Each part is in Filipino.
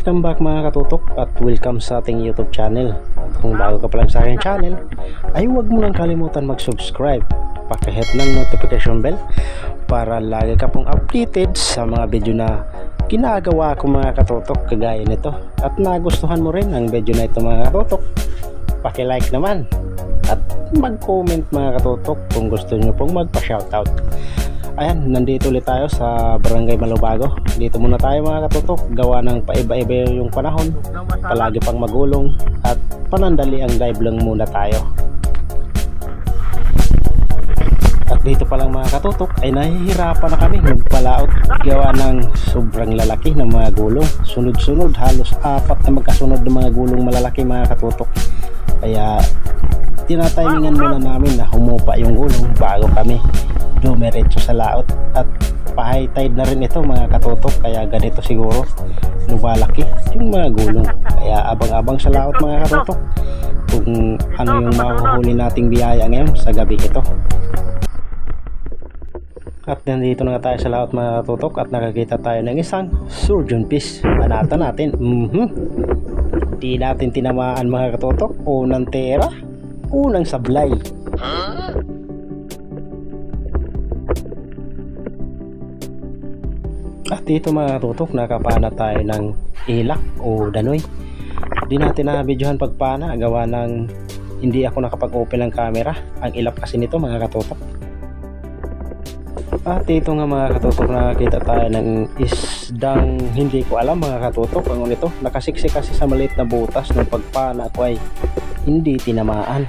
Welcome back mga katutok at welcome sa ating YouTube channel. At kung bago ka pa lang sa aking channel ay huwag mo lang kalimutan mag-subscribe, pakihit ng notification bell para lagi ka pong updated sa mga video na ginagawa ko mga katutok kagaya nito. At nagustuhan mo rin ang video na ito mga katutok, paki-like naman at mag-comment mga katutok kung gusto nyo pong magpa-shoutout. Ayan, nandito ulit tayo sa Barangay Malubago. Dito muna tayo mga katutok, gawa ng paiba-iba yung panahon, palagi pang magulong at panandali ang dive lang muna tayo. At dito pa lang mga katutok ay nahihirapan na kami magpalaot gawa ng sobrang lalaki ng mga gulong. Sunod-sunod, halos 4 na magkasunod ng mga gulong malalaki mga katutok. Kaya tinatimingan muna namin na humupa yung gulong bago kami dumiretso sa laot. At pa-high tide na rin ito mga katutok, kaya ganito siguro lumalaki yung mga gulong. Kaya abang-abang sa laot mga katutok kung ano yung mahuhuli nating biyaya ngayon sa gabi ito. At nandito na tayo sa laot mga katutok at nakakita tayo ng isang surgeon fish. Anata natin, di natin tinamaan mga katutok. Unang tera, unang sablay. At dito mga katutok, nakapana tayo ng ilak o danoy. Di natin na videohan pagpana, gawa ng hindi ako nakapag-open ng camera. Ang ilap kasi nito mga katutok. At dito nga mga katutok, nakakita tayo ng isdang hindi ko alam mga katutok ang nito. Nakasiksik kasi sa maliit na butas ng pagpana ko ay hindi tinamaan.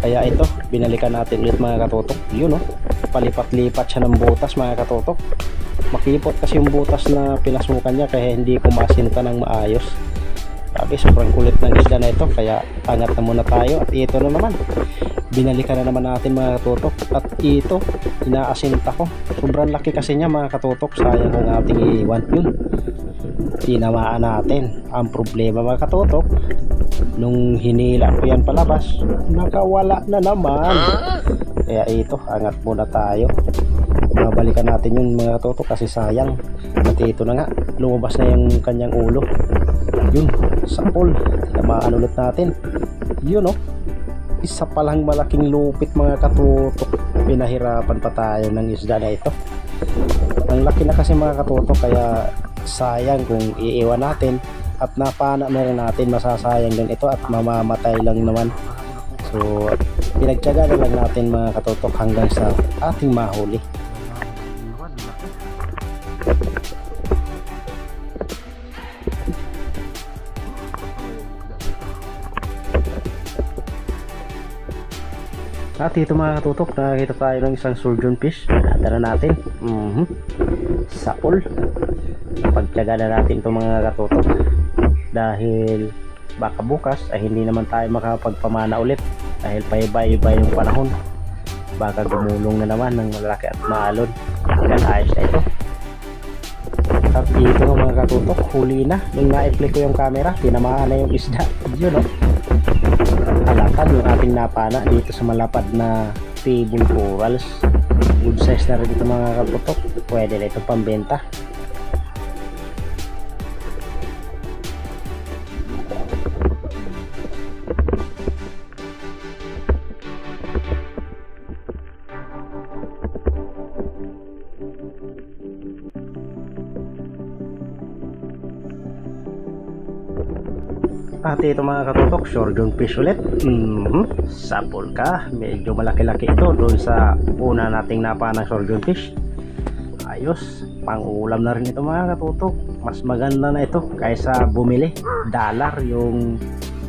Kaya ito, binalikan natin ulit mga katutok. Yun o, palipat-lipat siya ng butas mga katutok. Makipot kasi yung butas na pinasukan niya, kaya hindi ko masinta ng maayos. Sabi, sobrang kulit ng isda na ito, kaya angat na muna tayo. At ito na naman, binalikan na naman natin mga katutok. At ito, inaasinta ko. Sobrang laki kasi niya mga katutok, sayang kung ating iiwan. Yun, tinamaan natin. Ang problema mga katutok, nung hinila ko yan palabas, nakawala na naman. Kaya ito, angat muna tayo. Babalikan natin yun mga katutok kasi sayang. At ito na nga, lumabas na yung kanyang ulo. Yun, sapol. Tamaan ulit natin. Yun oh, isa palang malaking lupit mga katutok. Pinahirapan pa tayo ng isda na ito. Ang laki na kasi mga katutok, kaya sayang kung iiwan natin. At napana na rin natin, masasayang din ito at mamamatay lang naman. So pinagtyaga na lang natin mga katutok hanggang sa ating mahuli. At dito mga katutok, nakakita tayo ng isang surgeon fish. Nadala natin sapol. Pagtyaga na natin ito mga katutok, dahil baka bukas ay hindi naman tayo makapagpamana ulit dahil paiba-iba yung panahon. Baka gumulong na naman ng malalaki at maalon. Kaya ayos na ito. At dito mga katutok, huli na. Nung na-play ko yung camera, tinamaan na yung isda. Yun o, halakad yung ating napana dito sa malapad na table corals. Good size na rin ito mga katutok. Pwede na ito pambenta. At ito mga katutok, surgeon fish ulit. Sapol ka. Medyo malaki-laki ito doon sa una nating napanang surgeon fish. Ayos, pang ulam na rin ito mga katutok. Mas maganda na ito kaysa bumili. $1 yung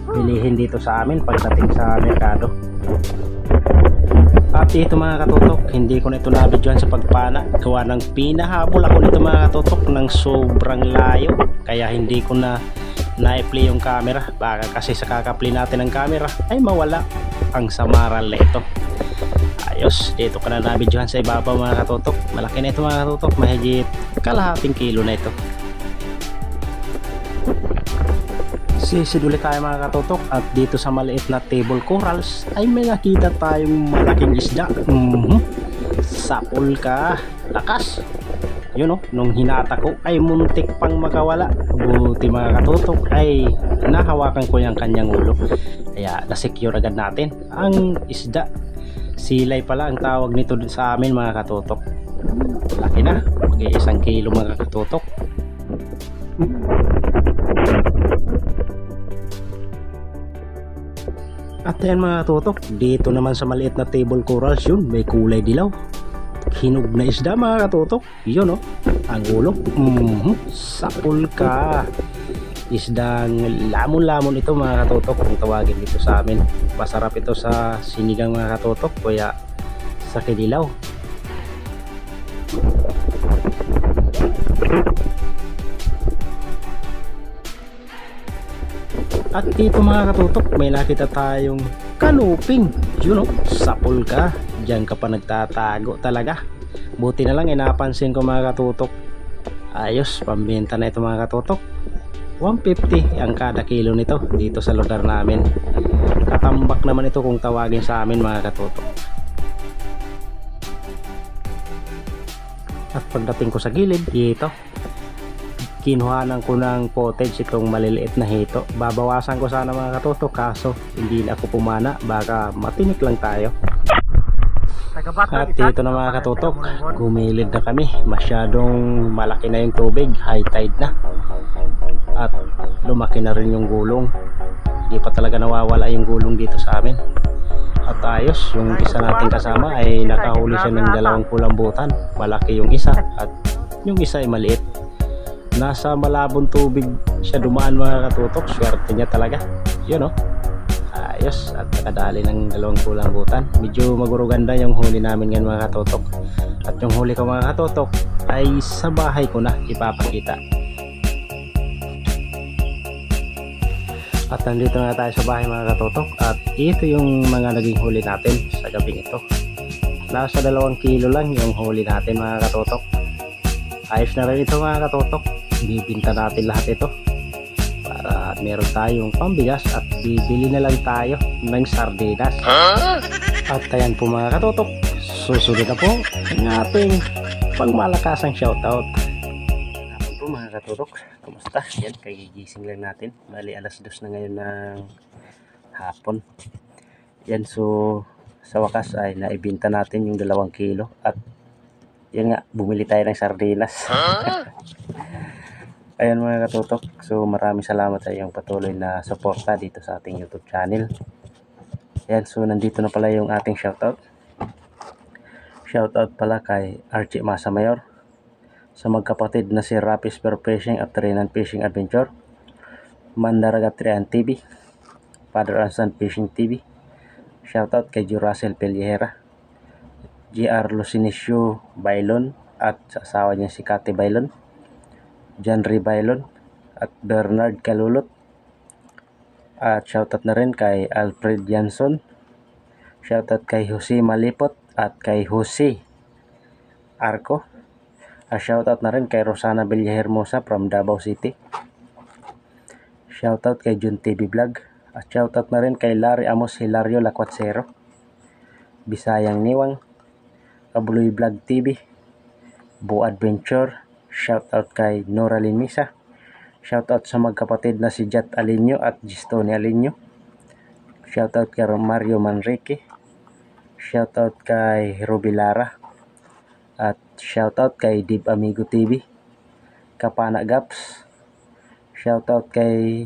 bilihin dito sa amin pagdating sa merkado. At ito mga katutok, hindi ko na ito nabidyohan sa pagpana. Gawa ng pinahabol ako nito mga katutok ng sobrang layo. Kaya hindi ko na-play yung camera. Baka kasi sa kaka-play natin ng camera ay mawala ang samaral na ito. Ayos, dito ka na nabidyohan sa ibabaw mga katutok. Malaki na ito mga katutok, mahigit kalahating kilo na ito. Sisid ulit tayo mga katutok, at dito sa maliit na table corals ay may nakita tayong malaking isda. Sapol ka, lakas. Yun oh, nung hinata ko ay muntik pang makawala. Buti mga katutok ay nahawakan ko yung kanyang ulo. Kaya na-secure agad natin ang isda. Silay pala ang tawag nito sa amin mga katutok. Laki na, mag-1 kilo mga katutok. At yan mga katutok, dito naman sa maliit na table corals yun, may kulay dilaw. Hinog na isda mga katutok. Yun oh, ang ulo. Sapul ka. Isdang lamon-lamon ito mga katutok kung tawagin dito sa amin. Masarap ito sa sinigang mga katutok, kaya sa kinilaw. At dito mga katutok, may nakita tayong kanuping. Yun oh, sapul ka. Diyan ka pa nagtatago talaga. Buti na lang napansin ko mga katutok. Ayos, pambenta na ito mga katutok. 150 ang kada kilo nito dito sa lugar namin. Katambak naman ito kung tawagin sa amin mga katutok. At pagdating ko sa gilid, dito kinuhanan ko ng footage itong maliliit na hito. Babawasan ko sana mga katutok, kaso hindi na ako pumana, baka matinik lang tayo. At dito na mga katutok, gumilid na kami. Masyadong malaki na yung tubig, high tide na. At lumaki na rin yung gulong. Hindi pa talaga nawawala yung gulong dito sa amin. At ayos, yung isa nating kasama ay nakahuli siya ng 2 kulambutan. Malaki yung isa at yung isa ay maliit. Nasa malabong tubig siya dumaan mga katutok. Swerte niya talaga. Yun o, ayos, at nakadali ng 2 kulambutan. Medyo maguruganda yung huli namin ngayon mga katutok. At yung huli ko mga katutok ay sa bahay ko na ipapakita. At nandito na tayo sa bahay mga katutok. At ito yung mga naging huli natin sa gabing ito. Nasa 2 kilo lang yung huli natin mga katutok. Ayos na rin ito mga katutok. Bibinta natin lahat ito para meron tayong pambigas at bibili na lang tayo ng sardinas. At ayan po mga katutok, susunod na po ang ating pangmalakasang shoutout. Hapon po mga katutok, kumusta? Yan, kagigising lang natin. Bali alas 2 na ngayon ng hapon. Yan, so sa wakas ay naibinta natin yung 2 kilo. At yan nga, bumili tayo ng sardinas. Ayan mga katutok, so maraming salamat sa iyong patuloy na suporta dito sa ating YouTube channel. Ayan, so nandito na pala yung ating shoutout. Shoutout pala kay Archie Masamayor, sa magkapatid na si Rapis Spear Fishing at Trinan Fishing Adventure, Mandaragat Trian TV, Father and Son Fishing TV. Shoutout kay Jurasel Peliera, GR Lucinicio Bailon at sa asawa niya si Kati Bailon, John Ray Bailon at Bernard Kalulot. At shoutout na rin kay Alfred Jansson. Shoutout kay Jose Malipot at kay Jose Arco. At shoutout na rin kay Rosana Villahermosa from Davao City. Shoutout kay Jun TV Vlog. At shoutout na rin kay Larry Amos Hilario Lacuatsero, Bisayang Niwang, Kabuloy Vlog TV, Bo Adventure. Shoutout kay Noralyn Misa. Shoutout sa magkapatid na si Jat Alinyo at Gistoni Alinyo. Shoutout kay Mario Manrique. Shoutout kay Ruby Lara. At shoutout kay Dib Amigo TV, Kapana Gaps. Shoutout kay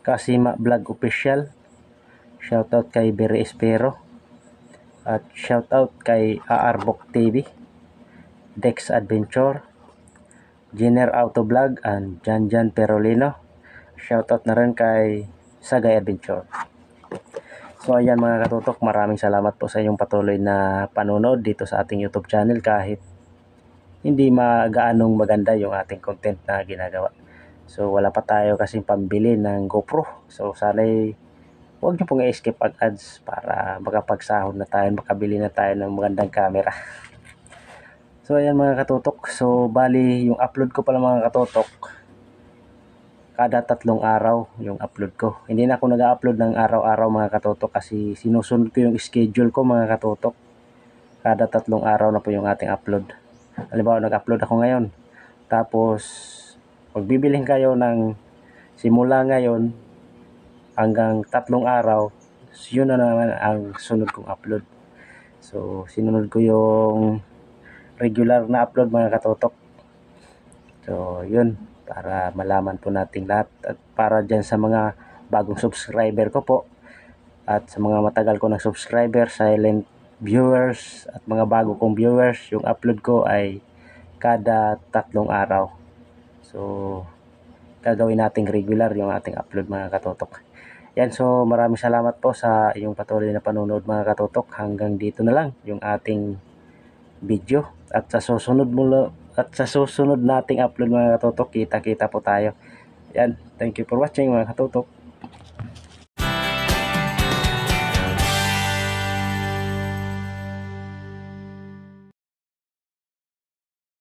Kasima Vlog Official. Shoutout kay Bere Espero. At shoutout kay Aarbok TV, Dex Adventure, Jenner Auto Vlog, and Janjan Perolino. Shoutout na rin kay Sagay Adventure. So ayan mga katutok, maraming salamat po sa inyong patuloy na panonood dito sa ating YouTube channel kahit hindi magaanong maganda yung ating content na ginagawa. So wala pa tayo kasing pambili ng GoPro. So sana'y huwag nyo pong i-skip ang ads para makapagsahod na tayo, makabili na tayo ng magandang camera. So ayan mga katutok, so bali yung upload ko pala mga katutok, kada 3 araw yung upload ko. Hindi na ako nag-upload ng araw-araw mga katutok kasi sinusunod ko yung schedule ko mga katutok. Kada 3 araw na po yung ating upload. Halimbawa nag-upload ako ngayon, tapos pag bibilhin kayo ng simula ngayon hanggang 3 araw, yun na naman ang sunod kong upload. So sinunod ko yung regular na upload mga katotok. So yun, para malaman po nating lahat, at para dyan sa mga bagong subscriber ko po, at sa mga matagal ko ng subscriber, silent viewers, at mga bago kong viewers, yung upload ko ay kada 3 araw. So gagawin nating regular yung ating upload mga katotok. Yan, so maraming salamat po sa iyong patuloy na panonood mga katotok. Hanggang dito na lang yung ating video, at sa susunod nating upload mga katotok, kita-kita po tayo. Yan, thank you for watching mga katotok.